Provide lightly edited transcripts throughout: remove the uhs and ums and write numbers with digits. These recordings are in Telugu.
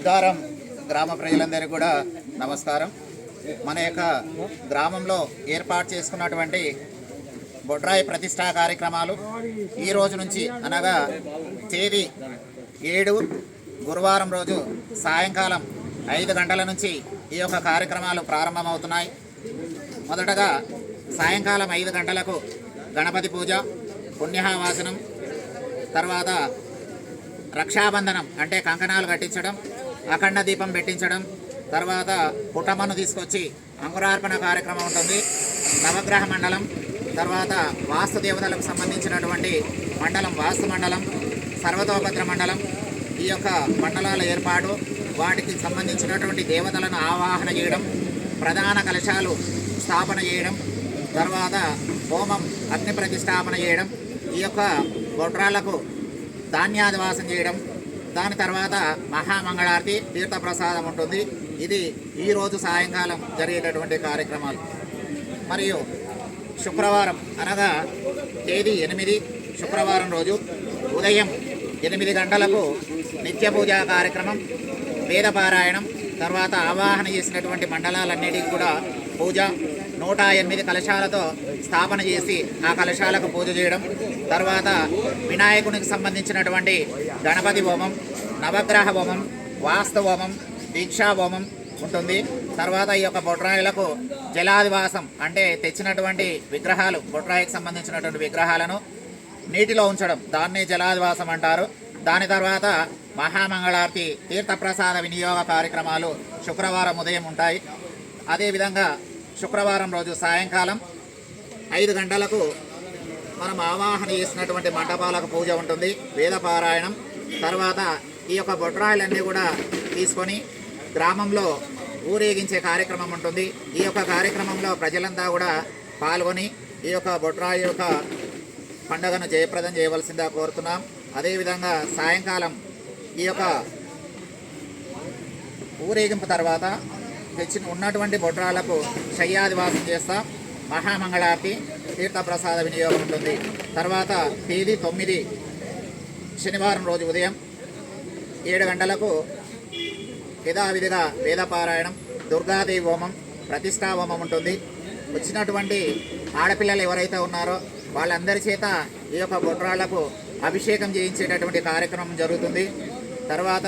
బుద్ధారం గ్రామ ప్రజలందరికీ కూడా నమస్కారం. మన యొక్క గ్రామంలో ఏర్పాటు చేసుకున్నటువంటి బొడ్రాయి ప్రతిష్టా కార్యక్రమాలు ఈ రోజు నుంచి అనగా తేదీ 7 గురువారం రోజు సాయంకాలం 5 గంటల నుంచి ఈ యొక్క కార్యక్రమాలు ప్రారంభమవుతున్నాయి. మొదటగా సాయంకాలం 5 గంటలకు గణపతి పూజ, పుణ్యవాసనం, తర్వాత రక్షాబంధనం అంటే కంకణాలు కట్టించడం, అఖండ దీపం పెట్టించడం, తర్వాత పుట్టమ్మను తీసుకొచ్చి అంకురార్పణ కార్యక్రమం ఉంటుంది. నవగ్రహ మండలం, తర్వాత వాస్తు దేవతలకు సంబంధించినటువంటి మండలం వాస్తు మండలం, సర్వతోభద్ర మండలం, ఈ యొక్క మండలాల ఏర్పాటు, వాటికి సంబంధించినటువంటి దేవతలను ఆవాహన చేయడం, ప్రధాన కలశాలు స్థాపన చేయడం, తర్వాత హోమం అగ్ని ప్రతిష్టాపన చేయడం, ఈ యొక్క బొడ్రాళ్లకు ధాన్యాదివాసం చేయడం, దాని తర్వాత మహామంగళారతి తీర్థప్రసాదం ఉంటుంది. ఇది ఈరోజు సాయంకాలం జరిగేటటువంటి కార్యక్రమాలు. మరియు శుక్రవారం అనగా తేదీ 8 శుక్రవారం రోజు ఉదయం 8 గంటలకు నిత్య పూజా కార్యక్రమం, వేదపారాయణం, తర్వాత ఆవాహన చేసినటువంటి మండలాలన్నిటికీ కూడా పూజ, 108 కలశాలతో స్థాపన చేసి ఆ కలశాలకు పూజ చేయడం, తర్వాత వినాయకునికి సంబంధించినటువంటి గణపతి హోమం, నవగ్రహ హోమం, వాస్తు హోమం, దీక్షా హోమం ఉంటుంది. తర్వాత ఈ యొక్క బొడ్రాయిలకు జలాదివాసం అంటే తెచ్చినటువంటి విగ్రహాలు, బొడ్రాయికి సంబంధించినటువంటి విగ్రహాలను నీటిలో ఉంచడం, దాన్నే జలాదివాసం అంటారు. దాని తర్వాత మహామంగళారతి తీర్థప్రసాద వినియోగ కార్యక్రమాలు శుక్రవారం ఉదయం ఉంటాయి. అదేవిధంగా శుక్రవారం రోజు సాయంకాలం 5 గంటలకు మనం ఆవాహన చేసినటువంటి మండపాలకు పూజ ఉంటుంది, వేదపారాయణం. తర్వాత ఈ యొక్క బొడ్రాయిలన్నీ కూడా తీసుకొని గ్రామంలో ఊరేగించే కార్యక్రమం ఉంటుంది. ఈ యొక్క కార్యక్రమంలో ప్రజలంతా కూడా పాల్గొని ఈ యొక్క బొడ్రాయి యొక్క పండుగను జయప్రదం చేయవలసిందిగా కోరుతున్నాం. అదేవిధంగా సాయంకాలం ఈ యొక్క ఊరేగింపు తర్వాత తెచ్చిన ఉన్నటువంటి బొడ్రాలకు శయ్యాదివాసం చేస్తాం. మహామంగళారతి తీర్థప్రసాద వినియోగం ఉంటుంది. తర్వాత తేదీ 9 శనివారం రోజు ఉదయం 7 గంటలకు యథావిధిగా వేదపారాయణం, దుర్గాదేవి హోమం, ప్రతిష్టా హోమం ఉంటుంది. వచ్చినటువంటి ఆడపిల్లలు ఎవరైతే ఉన్నారో వాళ్ళందరి చేత ఈ యొక్క బొడ్రాళ్లకు అభిషేకం చేయించేటటువంటి కార్యక్రమం జరుగుతుంది. తర్వాత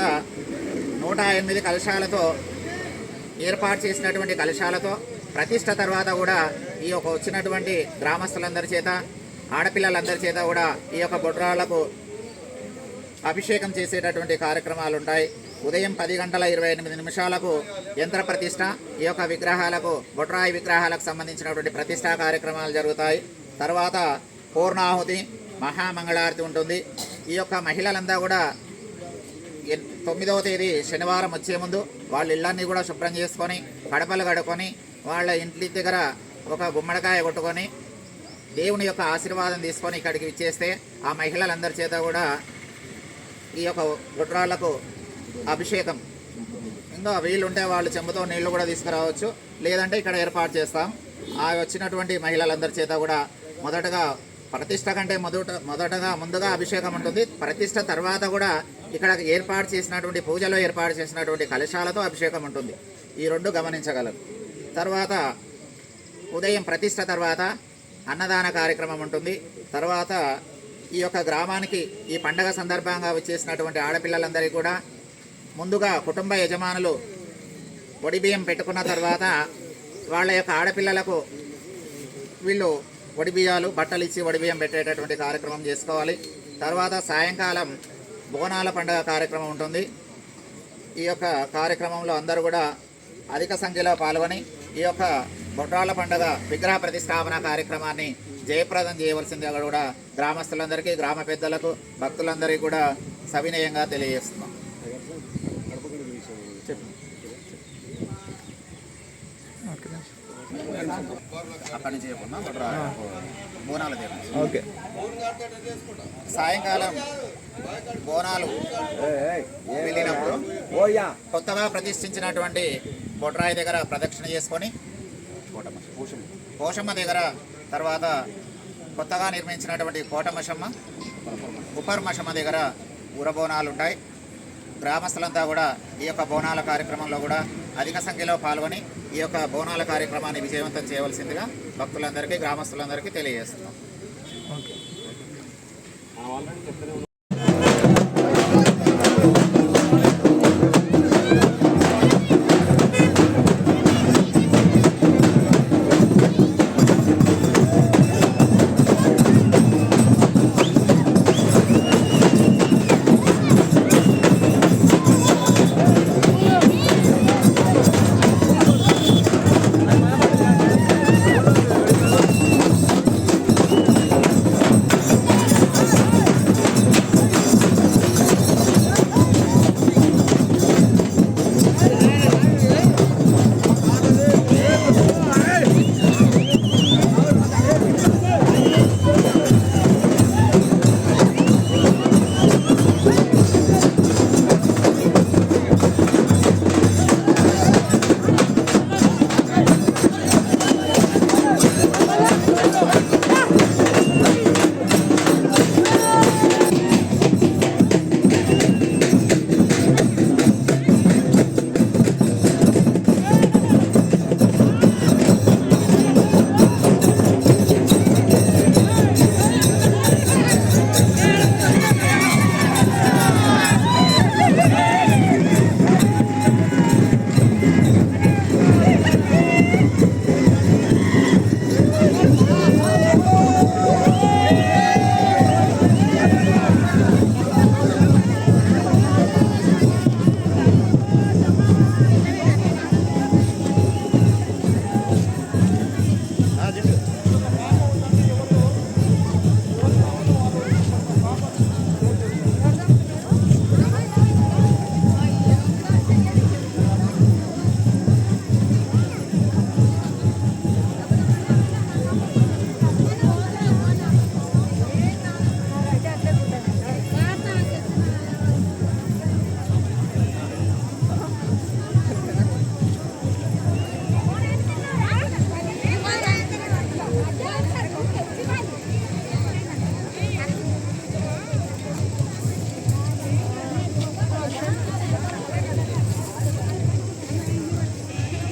108 కలశాలతో ఏర్పాటు చేసినటువంటి కలశాలతో ప్రతిష్ట తర్వాత కూడా ఈ యొక్క వచ్చినటువంటి గ్రామస్తులందరి చేత, ఆడపిల్లలందరి చేత కూడా ఈ యొక్క బొడ్రాళ్లకు అభిషేకం చేసేటటువంటి కార్యక్రమాలు ఉంటాయి. ఉదయం 10 గంటల 28 నిమిషాలకు యంత్ర ప్రతిష్ట, ఈ యొక్క విగ్రహాలకు, బొడ్రాయి విగ్రహాలకు సంబంధించినటువంటి ప్రతిష్టా కార్యక్రమాలు జరుగుతాయి. తర్వాత పూర్ణాహుతి, మహామంగళారతి ఉంటుంది. ఈ యొక్క మహిళలంతా కూడా 9వ తేదీ శనివారం వచ్చే ముందు వాళ్ళ ఇళ్ళన్నీ కూడా శుభ్రం చేసుకొని, కడపలు కడుక్కొని, వాళ్ళ ఇంటి దగ్గర ఒక గుమ్మడికాయ కొట్టుకొని దేవుని యొక్క ఆశీర్వాదం తీసుకొని ఇక్కడికి ఇచ్చేస్తే ఆ మహిళలందరి చేత కూడా ఈ యొక్క బొడ్రాళ్లకు అభిషేకం, ఇంకా వీళ్ళు ఉంటే వాళ్ళు చెంబుతో నీళ్లు కూడా తీసుకురావచ్చు, లేదంటే ఇక్కడ ఏర్పాటు చేస్తాం. ఆ వచ్చినటువంటి మహిళలందరి చేత కూడా మొదటగా ప్రతిష్ట కంటే ముందుగా అభిషేకం ఉంటుంది. ప్రతిష్ట తర్వాత కూడా ఇక్కడ ఏర్పాటు చేసినటువంటి పూజలో ఏర్పాటు చేసినటువంటి కలశాలతో అభిషేకం ఉంటుంది. ఈ 2 గమనించగలరు. తర్వాత ఉదయం ప్రతిష్ట తర్వాత అన్నదాన కార్యక్రమం ఉంటుంది. తర్వాత ఈ యొక్క గ్రామానికి ఈ పండగ సందర్భంగా వచ్చేసినటువంటి ఆడపిల్లలందరికీ కూడా ముందుగా కుటుంబ యజమానులు ఒడిబియ్యం పెట్టుకున్న తర్వాత వాళ్ళ యొక్క ఆడపిల్లలకు వీళ్ళు ఒడిబియ్యాలు, బట్టలు ఇచ్చి ఒడిబియ్యం పెట్టేటటువంటి కార్యక్రమం చేసుకోవాలి. తర్వాత సాయంకాలం బోనాల పండుగ కార్యక్రమం ఉంటుంది. ఈ యొక్క కార్యక్రమంలో అందరూ కూడా అధిక సంఖ్యలో పాల్గొని ఈ యొక్క బొడ్రాళ్ళ పండుగ విగ్రహ ప్రతిష్టాపన కార్యక్రమాన్ని జయప్రదం చేయవలసిందిగా కూడా గ్రామస్తులందరికీ, గ్రామ పెద్దలకు, భక్తులందరికీ కూడా సవినయంగా తెలియజేస్తున్నాం. అక్కడి నుంచి బోనాల దేవుడు ఓకే. సాయంకాలం బోనాలు వెళ్ళినప్పుడు కొత్తగా ప్రతిష్ఠించినటువంటి బొడ్రాయి దగ్గర ప్రదక్షిణ చేసుకొని పోషమ్మ దగ్గర, తర్వాత కొత్తగా నిర్మించినటువంటి కోటమశమ్మ, ఉప్పర్మశమ్మ దగ్గర ఊరబోనాలు ఉంటాయి. గ్రామస్తులంతా కూడా ఈ యొక్క బోనాల కార్యక్రమంలో కూడా అధిక సంఖ్యలో పాల్గొని ఈ యొక్క బోనాల కార్యక్రమాన్ని విజయవంతం చేయవలసిందిగా భక్తులందరికీ గ్రామస్తులందరికీ తెలియజేస్తున్నాం.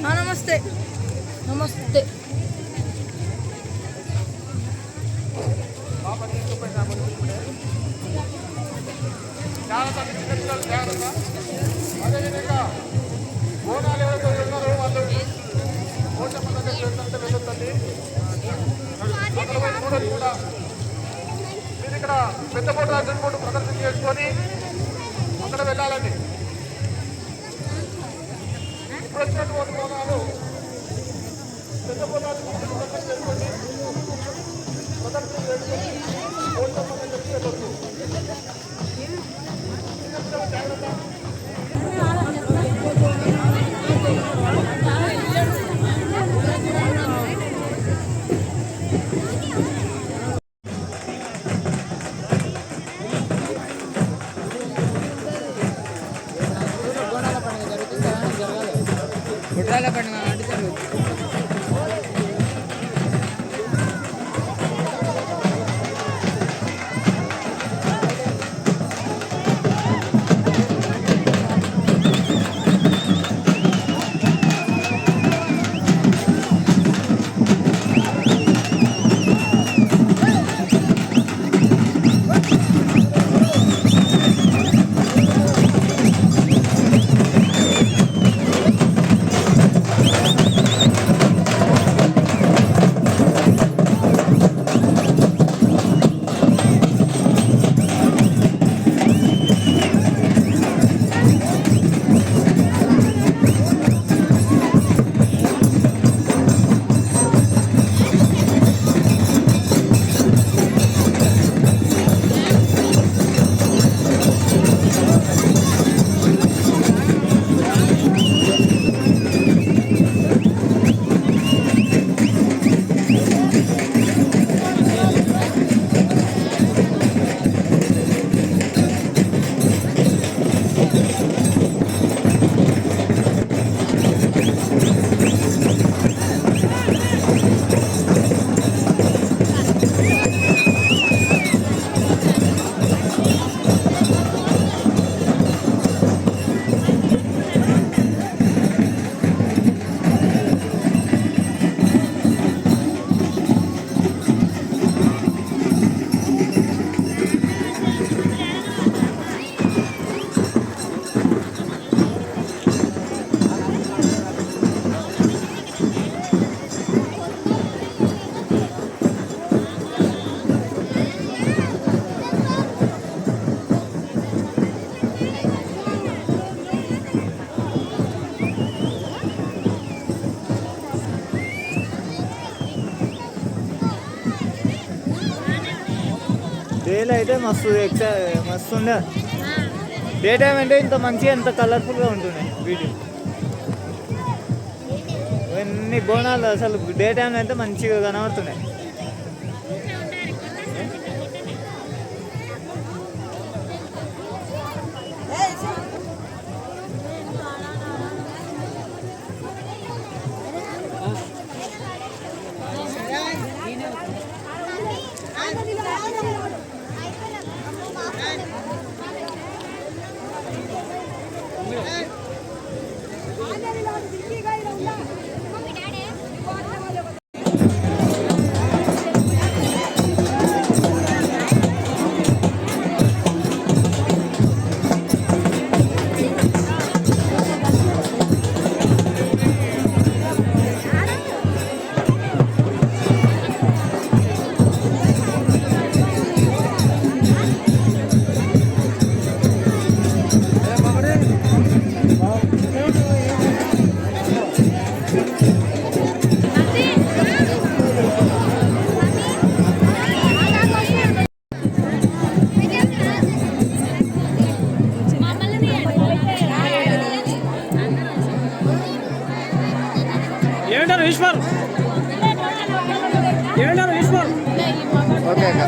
నమస్తే నమస్తే. అదేవిధంగా బోనాలు ఎవరైతే ఉన్నారో వాళ్ళు ఓట్ల పద్ధతి వెళ్ళొద్దండి. కూడా మీరు ఇక్కడ పెద్ద బోటు అర్జున్ బోటు ప్రదర్శన చేసుకొని అక్కడ వెళ్ళాలండి. ఇప్పుడు వచ్చినటువంటి బోనాలు పెద్ద బోనాలు ప్రదర్శన చేసుకోండి. ప్రదర్శన చేసుకొని ఓట్ల పద్ధతి వెళ్ళొద్దు. జాగ్రత్త. గుడ్రాల పండుగ అంటే జరుగుతుంది. డేలో అయితే మస్తు ఉండే. డే టైం అంటే ఇంత మంచిగా ఎంత కలర్ఫుల్గా ఉంటున్నాయి వీడియో. ఇవన్నీ బోనాలు అసలు డే టైంలో అయితే మంచిగా కనబడుతున్నాయి. ఏమంటారు ఈశ్వర్? ఏమంటారు ఈశ్వర్? ఓకే అక్క.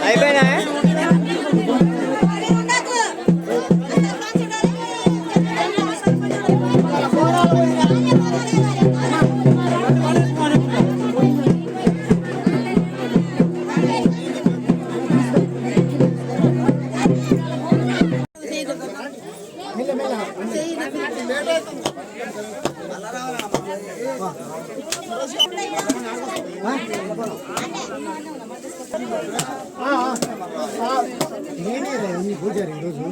అయిపోయినా పూజారి ఈరోజు